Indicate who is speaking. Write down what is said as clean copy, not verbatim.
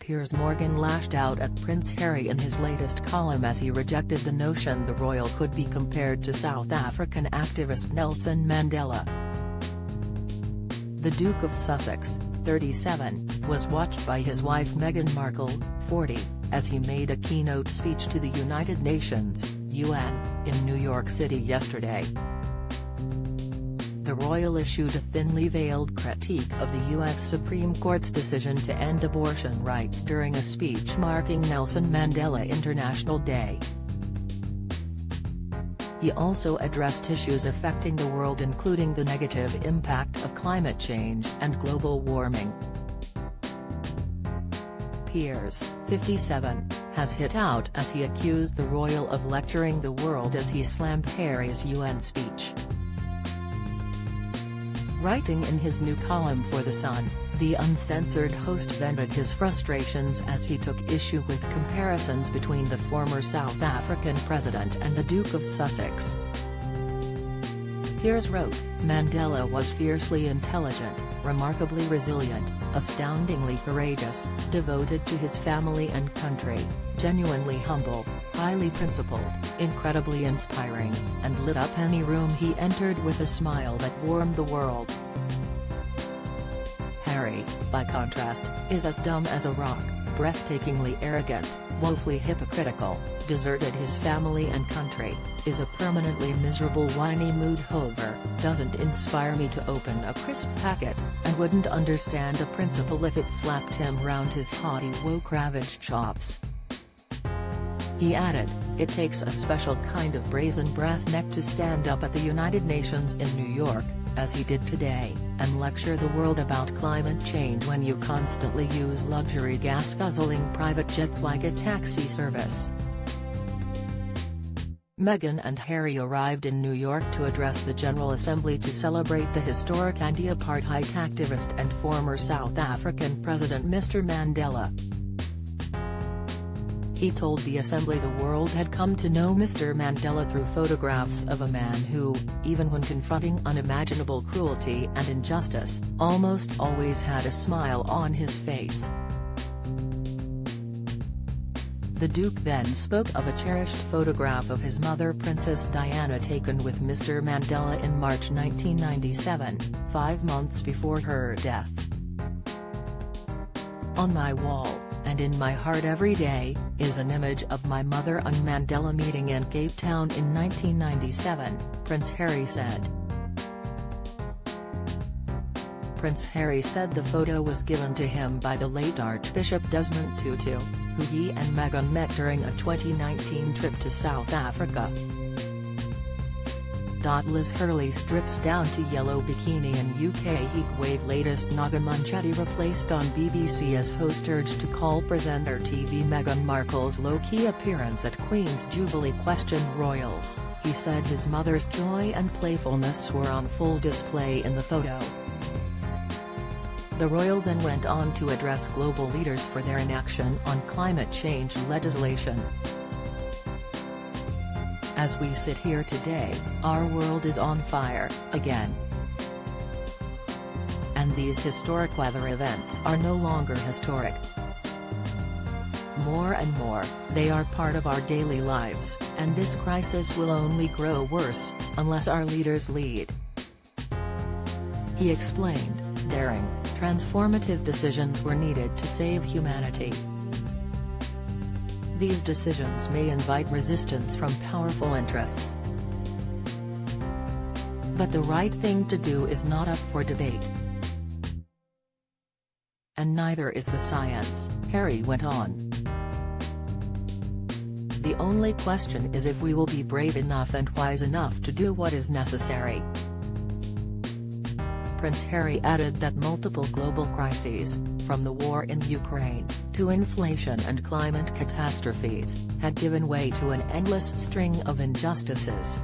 Speaker 1: Piers Morgan lashed out at Prince Harry in his latest column as he rejected the notion the royal could be compared to South African activist Nelson Mandela. The Duke of Sussex, 37, was watched by his wife Meghan Markle, 40, as he made a keynote speech to the United Nations, UN, in New York City yesterday. The royal issued a thinly veiled critique of the U.S. Supreme Court's decision to end abortion rights during a speech marking Nelson Mandela International Day. He also addressed issues affecting the world, including the negative impact of climate change and global warming. Piers, 57, has hit out as he accused the royal of lecturing the world as he slammed Harry's UN speech. Writing in his new column for The Sun, the uncensored host vented his frustrations as he took issue with comparisons between the former South African president and the Duke of Sussex. Piers wrote, "Mandela was fiercely intelligent, remarkably resilient, astoundingly courageous, devoted to his family and country, genuinely humble, highly principled, incredibly inspiring, and lit up any room he entered with a smile that warmed the world." Harry, by contrast, is as dumb as a rock, breathtakingly arrogant, woefully hypocritical, deserted his family and country, is a permanently miserable whiny mood hover, doesn't inspire me to open a crisp packet, and wouldn't understand a principle if it slapped him round his haughty woke-ravaged chops. He added, "It takes a special kind of brazen brass neck to stand up at the United Nations in New York, as he did today, and lecture the world about climate change when you constantly use luxury gas-guzzling private jets like a taxi service." Meghan and Harry arrived in New York to address the General Assembly to celebrate the historic anti-apartheid activist and former South African President Mr. Mandela. He told the Assembly the world had come to know Mr. Mandela through photographs of a man who, even when confronting unimaginable cruelty and injustice, almost always had a smile on his face. The Duke then spoke of a cherished photograph of his mother Princess Diana taken with Mr. Mandela in March 1997, 5 months before her death. "On my wall, and in my heart every day, is an image of my mother and Mandela meeting in Cape Town in 1997, Prince Harry said. Prince Harry said the photo was given to him by the late Archbishop Desmond Tutu, who he and Meghan met during a 2019 trip to South Africa. Liz Hurley strips down to yellow bikini in UK heatwave. Latest Naga Munchetty replaced on BBC as host urged to call presenter TV. Meghan Markle's low-key appearance at Queen's Jubilee questioned royals. He said his mother's joy and playfulness were on full display in the photo. The royal then went on to address global leaders for their inaction on climate change legislation. "As we sit here today, our world is on fire, again. And these historic weather events are no longer historic. More and more, they are part of our daily lives, and this crisis will only grow worse, unless our leaders lead." He explained, daring, transformative decisions were needed to save humanity. These decisions may invite resistance from powerful interests. But the right thing to do is not up for debate. And neither is the science, Harry went on. The only question is if we will be brave enough and wise enough to do what is necessary. Prince Harry added that multiple global crises, from the war in Ukraine, to inflation and climate catastrophes, had given way to an endless string of injustices.